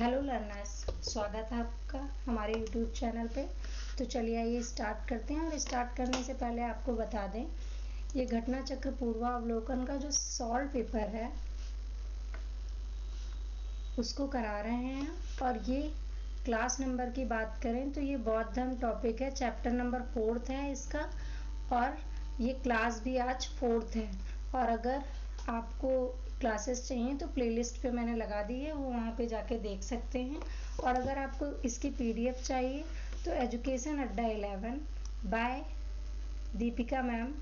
Hello learners, स्वागत है आपका हमारे यूट्यूब चैनल पे। तो चलिए आइए स्टार्ट करते हैं। और स्टार्ट करने से पहले आपको बता दें, ये घटना चक्र पूर्वावलोकन का जो सॉल्व पेपर है उसको करा रहे हैं। और ये क्लास नंबर की बात करें तो ये बौद्ध धर्म टॉपिक है, चैप्टर नंबर 4 है इसका। और ये क्लास भी आज 4 है। और अगर आपको क्लासेस चाहिए तो प्लेलिस्ट पे मैंने लगा दी है, वो वहाँ पे जाके देख सकते हैं। और अगर आपको इसकी पीडीएफ चाहिए तो एजुकेशन अड्डा 11 बाय दीपिका मैम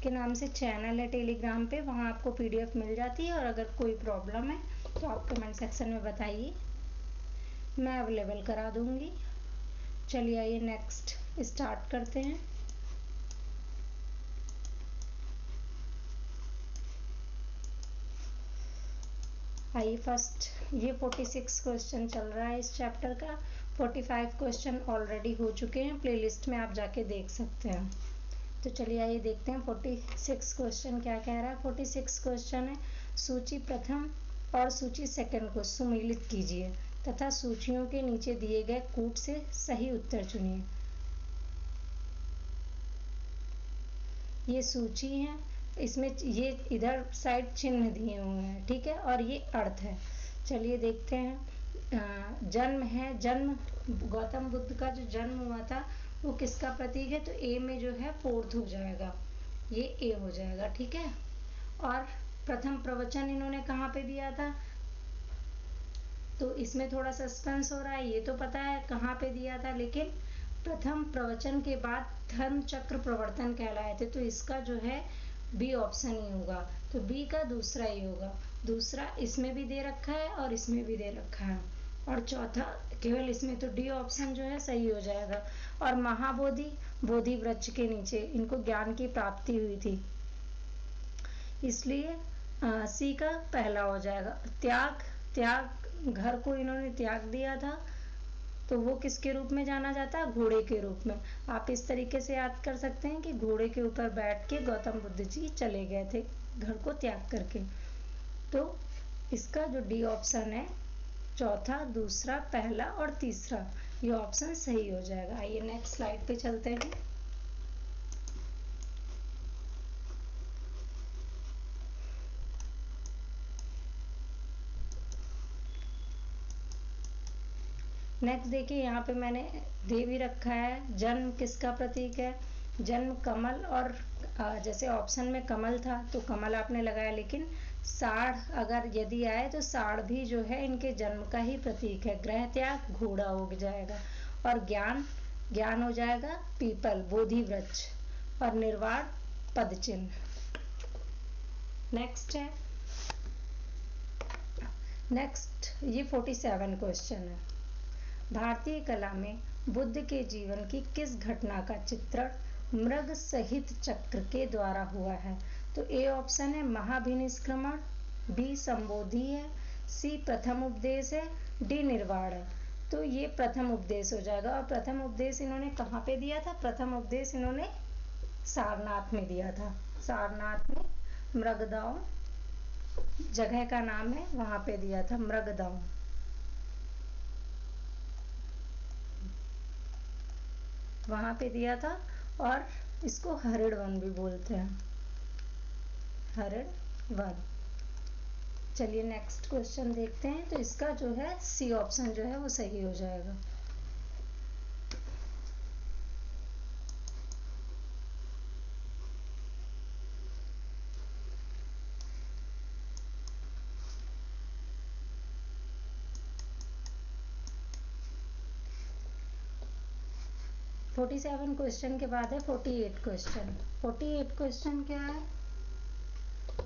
के नाम से चैनल है टेलीग्राम पे, वहाँ आपको पीडीएफ मिल जाती है। और अगर कोई प्रॉब्लम है तो आप कमेंट सेक्शन में बताइए, मैं अवेलेबल करा दूँगी। चलिए आइए नेक्स्ट स्टार्ट करते हैं। आइए फर्स्ट, ये 46 क्वेश्चन चल रहा है इस चैप्टर का। 45 क्वेश्चन ऑलरेडी हो चुके हैं, प्लेलिस्ट में आप जाके देख सकते हैं। तो चलिए आइए देखते हैं 46 क्वेश्चन क्या कह रहा है। 46 क्वेश्चन है, सूची प्रथम और सूची सेकंड को सुमेलित कीजिए तथा सूचियों के नीचे दिए गए कूट से सही उत्तर चुनिए। ये सूची है, इसमें ये इधर साइड चिन्ह दिए हुए हैं, ठीक है। और ये अर्थ है। चलिए देखते हैं। जन्म है, जन्म गौतम बुद्ध का जो जन्म हुआ था वो किसका प्रतीक है, तो ए में जो है 4th हो जाएगा, ये ए हो जाएगा, ठीक है। और प्रथम प्रवचन इन्होंने कहाँ पे दिया था, तो इसमें थोड़ा सस्पेंस हो रहा है। ये तो पता है कहाँ पे दिया था, लेकिन प्रथम प्रवचन के बाद धर्म चक्र प्रवर्तन कहलाए थे, तो इसका जो है बी ऑप्शन ही होगा। तो बी का दूसरा ही होगा। दूसरा इसमें भी दे रखा है और इसमें भी दे रखा है। और चौथा केवल इसमें, तो डी ऑप्शन जो है सही हो जाएगा। और महाबोधि, बोधि वृक्ष के नीचे इनको ज्ञान की प्राप्ति हुई थी, इसलिए सी का पहला हो जाएगा। त्याग, त्याग घर को इन्होंने त्याग दिया था, तो वो किसके रूप में जाना जाता है, घोड़े के रूप में। आप इस तरीके से याद कर सकते हैं कि घोड़े के ऊपर बैठ के गौतम बुद्ध जी चले गए थे घर को त्याग करके। तो इसका जो डी ऑप्शन है, चौथा, दूसरा, पहला और तीसरा, ये ऑप्शन सही हो जाएगा। आइए नेक्स्ट स्लाइड पे चलते हैं। नेक्स्ट देखिए, यहाँ पे मैंने दे भी रखा है, जन्म किसका प्रतीक है। जन्म कमल, और जैसे ऑप्शन में कमल था तो कमल आपने लगाया, लेकिन साढ़ अगर यदि आए तो साढ़ भी जो है इनके जन्म का ही प्रतीक है। ग्रह त्याग, घोड़ा हो जाएगा। और ज्ञान, ज्ञान हो जाएगा पीपल, बोधि वृक्ष। और निर्वाण पद चिन्ह। नेक्स्ट है, नेक्स्ट ये 47 क्वेश्चन है। भारतीय कला में बुद्ध के जीवन की किस घटना का चित्रण मृग सहित चक्र के द्वारा हुआ है, तो ए ऑप्शन है महाभिनिष्क्रमण, बी संबोधि है, सी प्रथम उपदेश है, डी निर्वाण है। तो ये प्रथम उपदेश हो जाएगा। और प्रथम उपदेश इन्होंने कहाँ पे दिया था, प्रथम उपदेश इन्होंने सारनाथ में दिया था। सारनाथ में मृगदाओं जगह का नाम है, वहां पे दिया था मृगदाओं, वहां पे दिया था। और इसको हरिण वन भी बोलते हैं, हरिण वन। चलिए नेक्स्ट क्वेश्चन देखते हैं। तो इसका जो है सी ऑप्शन जो है वो सही हो जाएगा। फोर्टी 47 क्वेश्चन के बाद है 48 क्वेश्चन। 48 क्वेश्चन क्या है,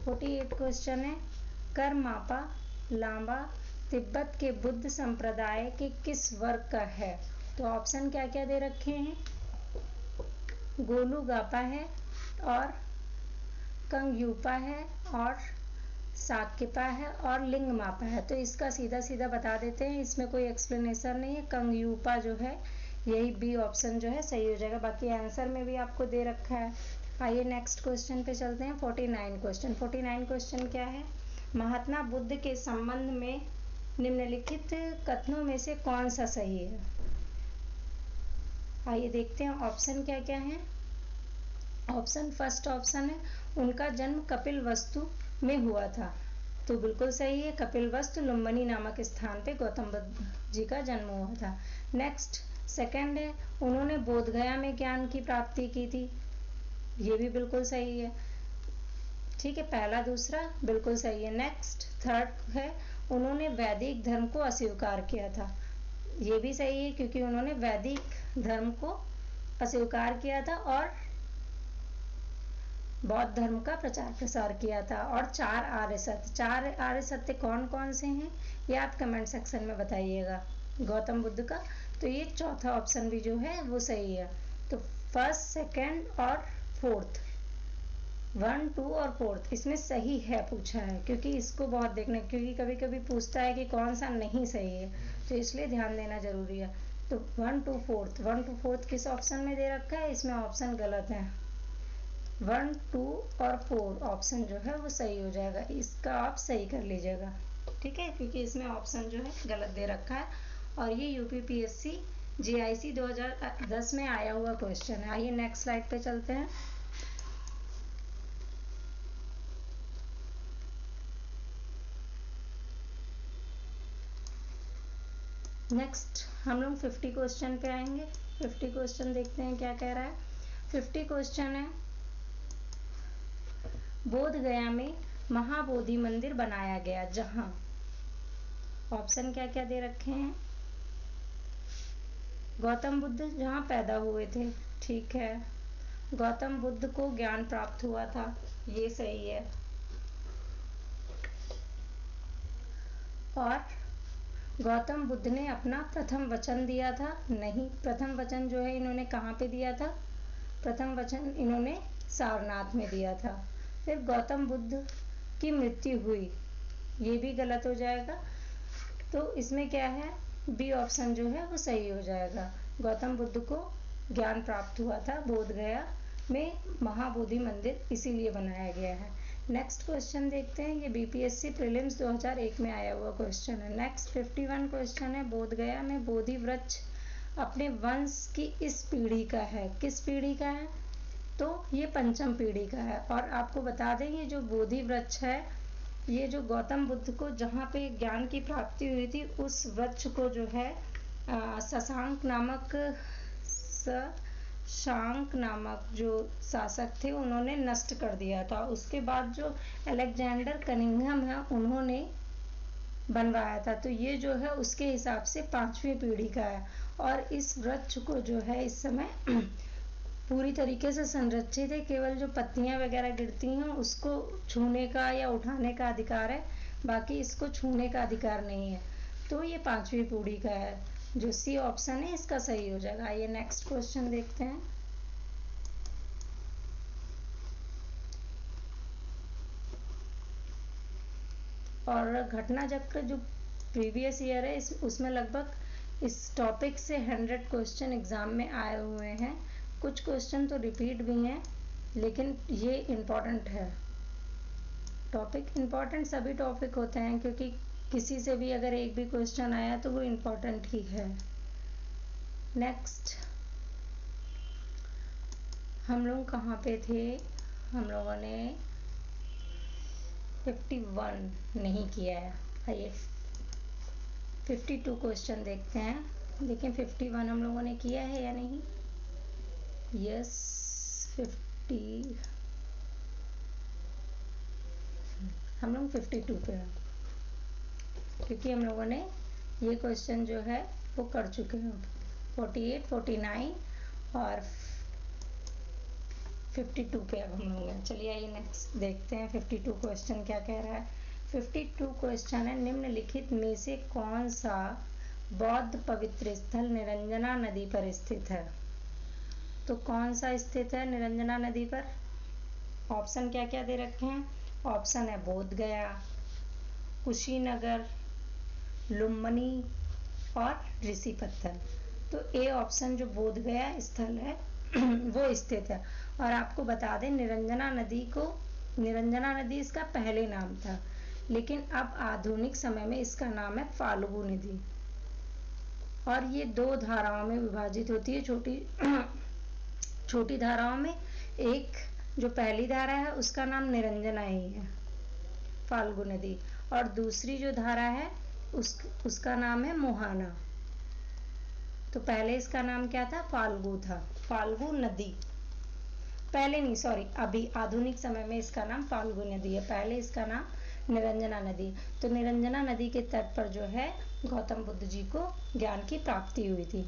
48 क्वेश्चन है, कर मापा लांबा तिब्बत के बुद्ध संप्रदाय के किस वर्ग का है। तो ऑप्शन क्या क्या दे रखे हैं, गोलू गापा है, और कंगयूपा है, और साक्यपा है, और लिंग मापा है। तो इसका सीधा सीधा बता देते हैं, इसमें कोई एक्सप्लेनेशन नहीं है। कंगयूपा जो है, यही बी ऑप्शन जो है सही हो जाएगा। बाकी आंसर में भी आपको दे रखा है। आइए नेक्स्ट क्वेश्चन पे चलते हैं। 49 क्वेश्चन। 49 क्वेश्चन क्या है? महात्मा बुद्ध के संबंध में निम्नलिखित कथनों में से कौन सा सही है? आइए देखते हैं ऑप्शन क्या क्या है। ऑप्शन फर्स्ट ऑप्शन है उनका जन्म कपिलवस्तु में हुआ था, तो बिल्कुल सही है। कपिलवस्तु लुम्बिनी नामक स्थान पे गौतम बुद्ध जी का जन्म हुआ था। नेक्स्ट सेकंड है उन्होंने बोधगया में ज्ञान की प्राप्ति की थी, ये भी बिल्कुल सही है। ठीक है, पहला दूसरा बिल्कुल सही है। नेक्स्ट थर्ड है उन्होंने वैदिक धर्म को अस्वीकार किया था, ये भी सही है क्योंकि उन्होंने वैदिक धर्म को अस्वीकार किया था और बौद्ध धर्म का प्रचार प्रसार किया था। और 4 आर्य सत्य, 4 आर्य सत्य कौन कौन से हैं ये आप कमेंट सेक्शन में बताइएगा गौतम बुद्ध का। तो ये चौथा ऑप्शन भी जो है वो सही है। तो फर्स्ट सेकंड और फोर्थ, 1 2 और फोर्थ इसमें सही है पूछा है, क्योंकि इसको बहुत देखना, क्योंकि कभी कभी पूछता है कि कौन सा नहीं सही है, तो इसलिए ध्यान देना जरूरी है। तो 1 2 4, 1 2 4 किस ऑप्शन में दे रखा है? इसमें ऑप्शन गलत है। 1 2 और 4 ऑप्शन जो है वो सही हो जाएगा, इसका आप सही कर लीजिएगा। ठीक है, क्योंकि इसमें ऑप्शन जो है गलत दे रखा है और ये यूपीपीएससी जीआईसी 2010 में आया हुआ क्वेश्चन है। आइए नेक्स्ट स्लाइड पे चलते हैं। नेक्स्ट हम लोग 50 क्वेश्चन पे आएंगे। 50 क्वेश्चन देखते हैं क्या कह रहा है। 50 क्वेश्चन है बोध गया में महाबोधि मंदिर बनाया गया, जहां ऑप्शन क्या क्या दे रखे हैं। गौतम बुद्ध जहां पैदा हुए थे, ठीक है। गौतम बुद्ध को ज्ञान प्राप्त हुआ था, ये सही है। और गौतम बुद्ध ने अपना प्रथम वचन दिया था, नहीं, प्रथम वचन जो है इन्होंने कहाँ पे दिया था? प्रथम वचन इन्होंने सारनाथ में दिया था। फिर गौतम बुद्ध की मृत्यु हुई, ये भी गलत हो जाएगा। तो इसमें क्या है? बी ऑप्शन जो है वो सही हो जाएगा। गौतम बुद्ध को ज्ञान प्राप्त हुआ था बोध गया में महाबोधि मंदिर इसीलिए बनाया गया है। नेक्स्ट क्वेश्चन देखते हैं, ये बीपीएससी प्रीलिम्स 2001 में आया हुआ क्वेश्चन है। नेक्स्ट 51 क्वेश्चन है बोध गया में बोधि वृक्ष अपने वंश की इस पीढ़ी का है, किस पीढ़ी का है? तो ये पंचम पीढ़ी का है। और आपको बता दें ये जो बोधि वृक्ष है, ये जो गौतम बुद्ध को जहाँ पे ज्ञान की प्राप्ति हुई थी उस वृक्ष को जो है शशांक नामक जो शासक थे उन्होंने नष्ट कर दिया था। उसके बाद जो अलेक्जेंडर कनिंघम है उन्होंने बनवाया था। तो ये जो है उसके हिसाब से 5वीं पीढ़ी का है। और इस वृक्ष को जो है इस समय पूरी तरीके से संरक्षित है, केवल जो पत्तियां वगैरह गिरती हैं उसको छूने का या उठाने का अधिकार है, बाकी इसको छूने का अधिकार नहीं है। तो ये 5वीं पीढ़ी का है, जो सी ऑप्शन है इसका सही हो जाएगा। आइए नेक्स्ट क्वेश्चन देखते हैं। और घटना चक्र जो प्रीवियस ईयर है उसमें लगभग इस टॉपिक से 100 क्वेश्चन एग्जाम में आए हुए हैं। कुछ क्वेश्चन तो रिपीट भी हैं, लेकिन ये इम्पोर्टेंट है टॉपिक। इम्पोर्टेंट सभी टॉपिक होते हैं, क्योंकि किसी से भी अगर एक भी क्वेश्चन आया तो वो इम्पोर्टेंट ही है। नेक्स्ट हम लोग कहाँ पे थे? हम लोगों ने 51 नहीं किया है। आइए 52 क्वेश्चन देखते हैं, लेकिन 51 हम लोगों ने किया है या नहीं। यस 50, हम लोग 52 पे हैं, क्योंकि हम लोगों ने ये क्वेश्चन जो है वो कर चुके हैं। 48 49 और 52 पे अब हम लोग हैं। चलिए आइए नेक्स्ट देखते हैं 52 क्वेश्चन क्या कह रहा है। 52 क्वेश्चन है निम्नलिखित में से कौन सा बौद्ध पवित्र स्थल निरंजना नदी पर स्थित है? तो कौन सा स्थित है निरंजना नदी पर? ऑप्शन क्या क्या दे रखे हैं? ऑप्शन है बोध गया, कुशीनगर, लुम्बिनी और ऋषि पत्थर। तो ए ऑप्शन जो बोध गया स्थल है वो स्थित है। और आपको बता दें निरंजना नदी इसका पहले नाम था, लेकिन अब आधुनिक समय में इसका नाम है फाल्गु नदी। और ये 2 धाराओं में विभाजित होती है, छोटी धाराओं में। एक जो पहली धारा है उसका नाम निरंजना ही है, फाल्गु नदी, और दूसरी जो धारा है उसका नाम है मोहाना। तो पहले इसका नाम क्या था? फाल्गु था, फाल्गु नदी। पहले नहीं, सॉरी, अभी आधुनिक समय में इसका नाम फाल्गु नदी है, पहले इसका नाम निरंजना नदी। तो निरंजना नदी के तट पर जो है गौतम बुद्ध जी को ज्ञान की प्राप्ति हुई थी।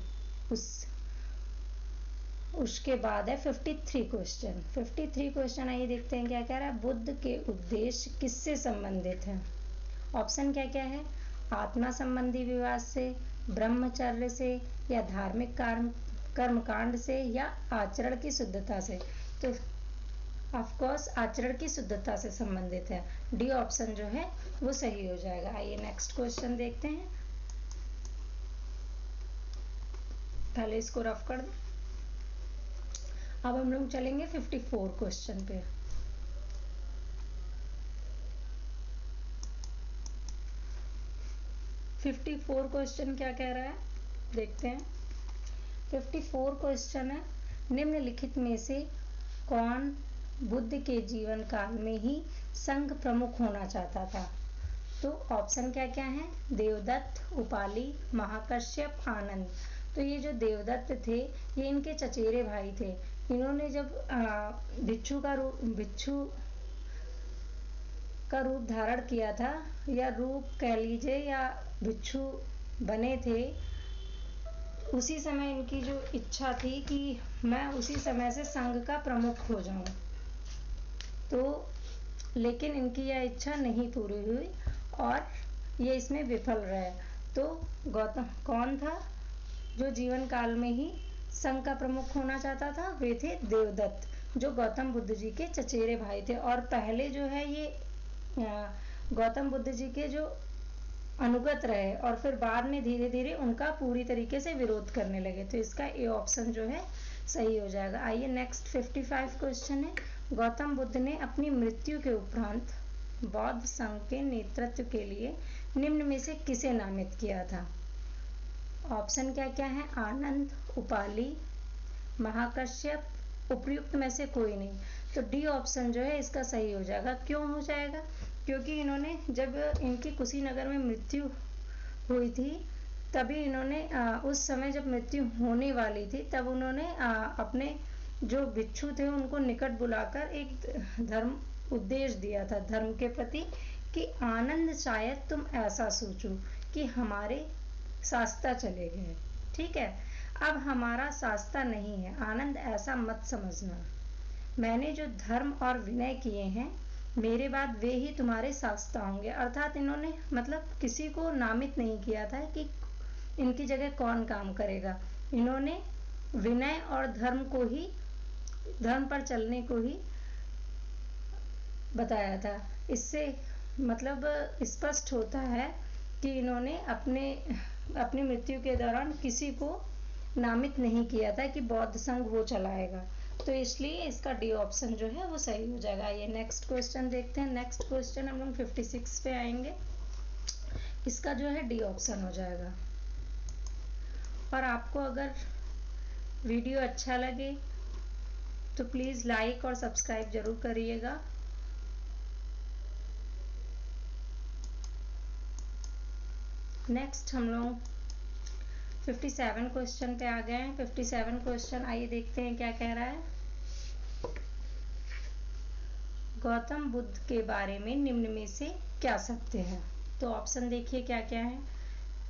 उसके बाद है 53 क्वेश्चन। 53 क्वेश्चन आइए देखते हैं क्या कह रहा है। बुद्ध के उपदेश किससे संबंधित है? ऑप्शन क्या क्या है? आत्मा संबंधी विवाद से, ब्रह्मचर्य से, या धार्मिक कर्मकांड से, या आचरण की शुद्धता से। तो ऑफ कोर्स आचरण की शुद्धता से संबंधित है, डी ऑप्शन जो है वो सही हो जाएगा। आइए नेक्स्ट क्वेश्चन देखते हैं। पहले इसको रफ कर दो। अब हम लोग चलेंगे 54 क्वेश्चन पे। फिफ्टी 54 क्वेश्चन क्या कह रहा है देखते हैं। 54 क्वेश्चन है, निम्नलिखित में से कौन बुद्ध के जीवन काल में ही संघ प्रमुख होना चाहता था? तो ऑप्शन क्या क्या है? देवदत्त, उपाली, महाकश्यप, आनंद। तो ये जो देवदत्त थे ये इनके चचेरे भाई थे। इन्होंने जब भिक्षु का रूप धारण किया था, या रूप कह लीजिए, या भिक्षु बने थे, उसी समय इनकी जो इच्छा थी कि मैं उसी समय से संघ का प्रमुख हो जाऊं। तो लेकिन इनकी यह इच्छा नहीं पूरी हुई और ये इसमें विफल रहे। तो गौतम कौन था जो जीवन काल में ही संघ का प्रमुख होना चाहता था? वे थे देवदत्त, जो गौतम बुद्ध जी के चचेरे भाई थे। और पहले जो है ये गौतम बुद्ध जी के जो अनुगत रहे, और फिर बाद में धीरे धीरे उनका पूरी तरीके से विरोध करने लगे। तो इसका ए ऑप्शन जो है सही हो जाएगा। आइए नेक्स्ट 55 क्वेश्चन है। गौतम बुद्ध ने अपनी मृत्यु के उपरांत बौद्ध संघ के नेतृत्व के लिए निम्न में से किसे नामित किया था? ऑप्शन क्या क्या है? आनंद, उपाली, महाकश्यप, उपयुक्त में से कोई नहीं। तो डी ऑप्शन जो है इसका सही हो जाएगा। क्यों हो जाएगा? क्योंकि इन्होंने जब इनकी कुशीनगर में मृत्यु हुई थी, तभी इन्होंने उस समय जब मृत्यु होने वाली थी तब उन्होंने अपने जो भिक्षु थे उनको निकट बुलाकर एक धर्म उपदेश दिया था धर्म के प्रति, कि आनंद शायद तुम ऐसा सोचो कि हमारे शास्ता चले गए, ठीक है, अब हमारा शास्ता नहीं है, आनंद ऐसा मत समझना। मैंने जो धर्म और विनय किए हैं मेरे बाद वे ही तुम्हारे शास्ता होंगे। अर्थात इन्होंने मतलब किसी को नामित नहीं किया था कि इनकी जगह कौन काम करेगा। इन्होंने विनय और धर्म पर चलने को ही बताया था। इससे मतलब स्पष्ट होता है कि इन्होंने अपनी मृत्यु के दौरान किसी को नामित नहीं किया था कि बौद्ध संघ वो चलाएगा। तो इसलिए इसका डी ऑप्शन जो है वो सही हो जाएगा। ये नेक्स्ट क्वेश्चन देखते हैं। नेक्स्ट क्वेश्चन हम लोग 56 पे आएंगे। इसका जो है डी ऑप्शन हो जाएगा। और आपको अगर वीडियो अच्छा लगे तो प्लीज़ लाइक और सब्सक्राइब जरूर करिएगा। नेक्स्ट हम लोग 57 क्वेश्चन पे आ गए हैं। 57 क्वेश्चन आइए देखते हैं क्या कह रहा है। गौतम बुद्ध के बारे में निम्न में से क्या सत्य है? तो ऑप्शन देखिए क्या क्या है।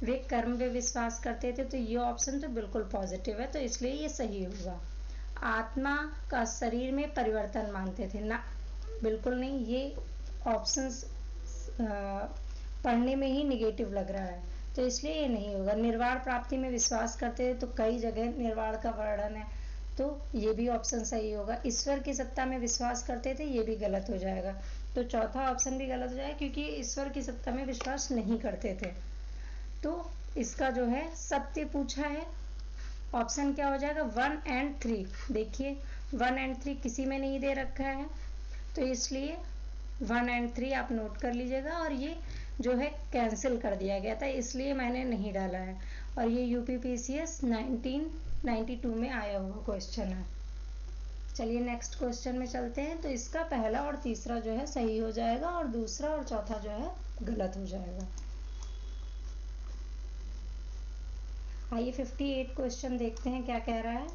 वे कर्म में विश्वास करते थे, तो ये ऑप्शन तो बिल्कुल पॉजिटिव है, तो इसलिए ये सही होगा। आत्मा का शरीर में परिवर्तन मानते थे ना, बिल्कुल नहीं, ये ऑप्शंस पढ़ने में ही निगेटिव लग रहा है, तो इसलिए ये नहीं होगा। निर्वाण प्राप्ति में विश्वास करते थे, तो कई जगह निर्वाण का वर्णन है, तो ये भी ऑप्शन सही होगा। ईश्वर की सत्ता में विश्वास करते थे, ये भी गलत हो जाएगा। तो चौथा ऑप्शन भी गलत हो जाएगा, क्योंकि ईश्वर की सत्ता में विश्वास नहीं करते थे। तो इसका जो है सत्य पूछा है, ऑप्शन क्या हो जाएगा 1 और 3। देखिए 1 और 3 किसी में नहीं दे रखा है, तो इसलिए 1 और 3 आप नोट कर लीजिएगा। और ये जो है कैंसिल कर दिया गया था, इसलिए मैंने नहीं डाला है। और ये यूपीपीसीएस 1992 में आया हुआ क्वेश्चन है। चलिए नेक्स्ट क्वेश्चन में चलते हैं। तो इसका पहला और तीसरा जो है सही हो जाएगा और दूसरा और चौथा जो है गलत हो जाएगा। आइए 58 क्वेश्चन देखते हैं क्या कह रहा है।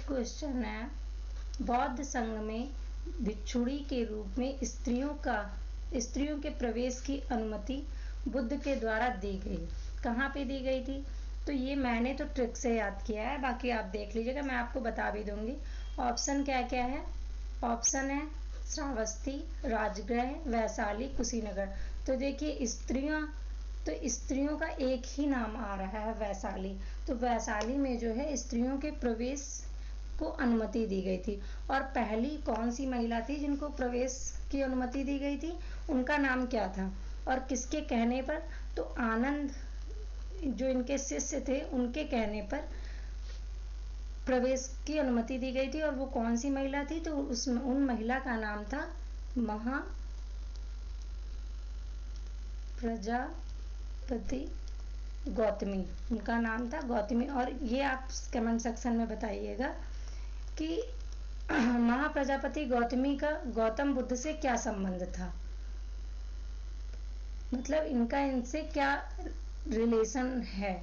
क्वेश्चन है, बौद्ध संघ में भिक्षुणी के रूप में स्त्रियों के प्रवेश की अनुमति बुद्ध के द्वारा दी गई। कहाँ पे दी गई थी? तो ये मैंने तो ट्रिक से याद किया है, बाकी आप देख लीजिएगा, मैं आपको बता भी दूंगी। ऑप्शन क्या क्या है? ऑप्शन है श्रावस्ती, राजगृह, वैशाली, कुशीनगर। तो देखिए स्त्रियों का एक ही नाम आ रहा है वैशाली। तो वैशाली में जो है स्त्रियों के प्रवेश को अनुमति दी गई थी। और पहली कौन सी महिला थी जिनको प्रवेश की अनुमति दी गई थी? उनका नाम क्या था और किसके कहने पर? तो आनंद जो इनके शिष्य थे उनके कहने पर प्रवेश की अनुमति दी गई थी। और वो कौन सी महिला थी? तो उन महिला का नाम था प्रजापति गौतमी। उनका नाम था गौतमी। और ये आप कमेंट सेक्शन में बताइएगा कि महाप्रजापति गौतमी का गौतम बुद्ध से क्या संबंध था, मतलब इनका इनसे क्या रिलेशन है,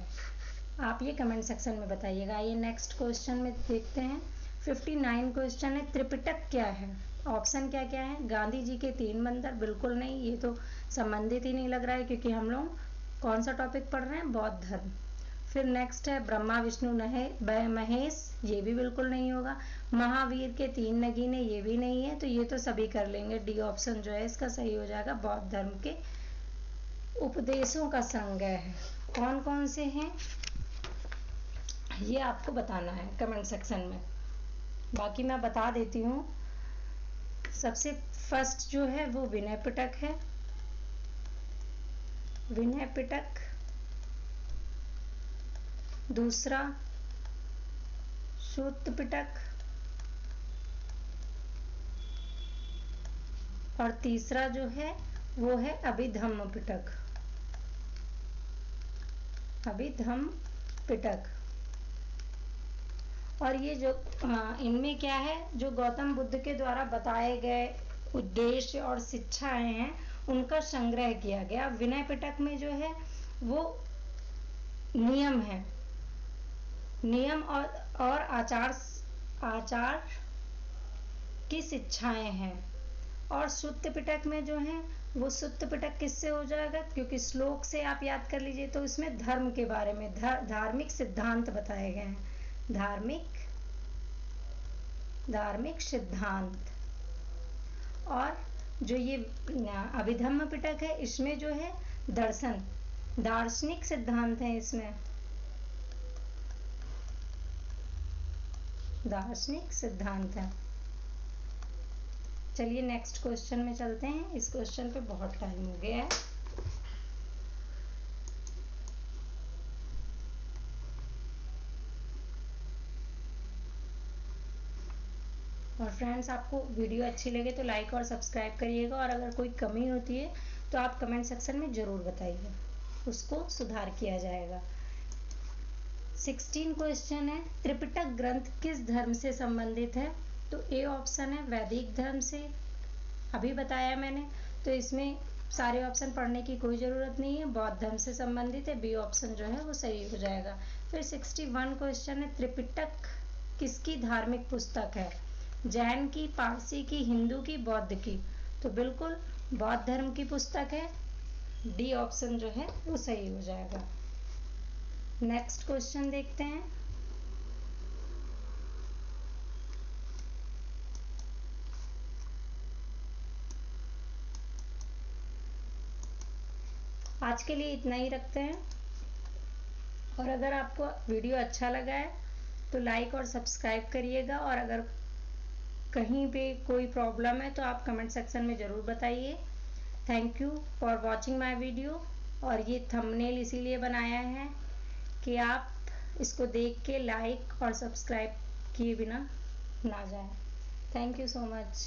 आप ये कमेंट सेक्शन में बताइएगा। ये नेक्स्ट क्वेश्चन में देखते हैं। 59 क्वेश्चन है, त्रिपिटक क्या है? ऑप्शन क्या क्या है? गांधी जी के 3 मंदिर, बिल्कुल नहीं, ये तो संबंधित ही नहीं लग रहा है, क्योंकि हम लोग कौन सा टॉपिक पढ़ रहे हैं? बौद्ध धर्म। फिर नेक्स्ट है ब्रह्मा विष्णु महेश, ये भी बिल्कुल नहीं होगा। महावीर के 3 नगीने, ये भी नहीं है। तो ये तो सभी कर लेंगे, डी ऑप्शन जो है इसका सही हो जाएगा। बौद्ध धर्म के उपदेशों का संग्रह है। कौन कौन से हैं ये आपको बताना है कमेंट सेक्शन में, बाकी मैं बता देती हूँ। सबसे फर्स्ट जो है वो विनय पिटक है, विनय पिटक। दूसरा सूत पिटक, और तीसरा जो है वो है अभिधम्म पिटक, अभिधम्म पिटक। और ये जो इनमें क्या है, जो गौतम बुद्ध के द्वारा बताए गए उद्देश्य और शिक्षाएं हैं उनका संग्रह किया गया। विनय पिटक में जो है वो नियम है, नियम और आचार की शिक्षाएं हैं। और सुत्त पिटक में जो है वो सुत्त पिटक किससे हो जाएगा? क्योंकि श्लोक से आप याद कर लीजिए, तो इसमें धर्म के बारे में धार्मिक सिद्धांत बताए गए हैं, धार्मिक सिद्धांत। और जो ये अभिधम्म पिटक है इसमें जो है दार्शनिक सिद्धांत है, इसमें दार्शनिक सिद्धांत है। चलिए नेक्स्ट क्वेश्चन में चलते हैं। इस क्वेश्चन पे बहुत टाइम हो गया है। और फ्रेंड्स, आपको वीडियो अच्छी लगे तो लाइक और सब्सक्राइब करिएगा, और अगर कोई कमी होती है तो आप कमेंट सेक्शन में ज़रूर बताइए, उसको सुधार किया जाएगा। 16 क्वेश्चन है, त्रिपिटक ग्रंथ किस धर्म से संबंधित है? तो ए ऑप्शन है वैदिक धर्म से, अभी बताया मैंने, तो इसमें सारे ऑप्शन पढ़ने की कोई ज़रूरत नहीं है, बौद्ध धर्म से संबंधित है, बी ऑप्शन जो है वो सही हो जाएगा। फिर 61 क्वेश्चन है, त्रिपिटक किसकी धार्मिक पुस्तक है? जैन की, पारसी की, हिंदू की, बौद्ध की? तो बिल्कुल बौद्ध धर्म की पुस्तक है, डी ऑप्शन जो है वो सही हो जाएगा। नेक्स्ट क्वेश्चन देखते हैं। आज के लिए इतना ही रखते हैं, और अगर आपको वीडियो अच्छा लगा है तो लाइक और सब्सक्राइब करिएगा, और अगर कहीं पे कोई प्रॉब्लम है तो आप कमेंट सेक्शन में ज़रूर बताइए। Thank you for watching my video. और ये थंबनेल इसीलिए बनाया है कि आप इसको देख के लाइक और सब्सक्राइब किए बिना ना जाएं। Thank you so much.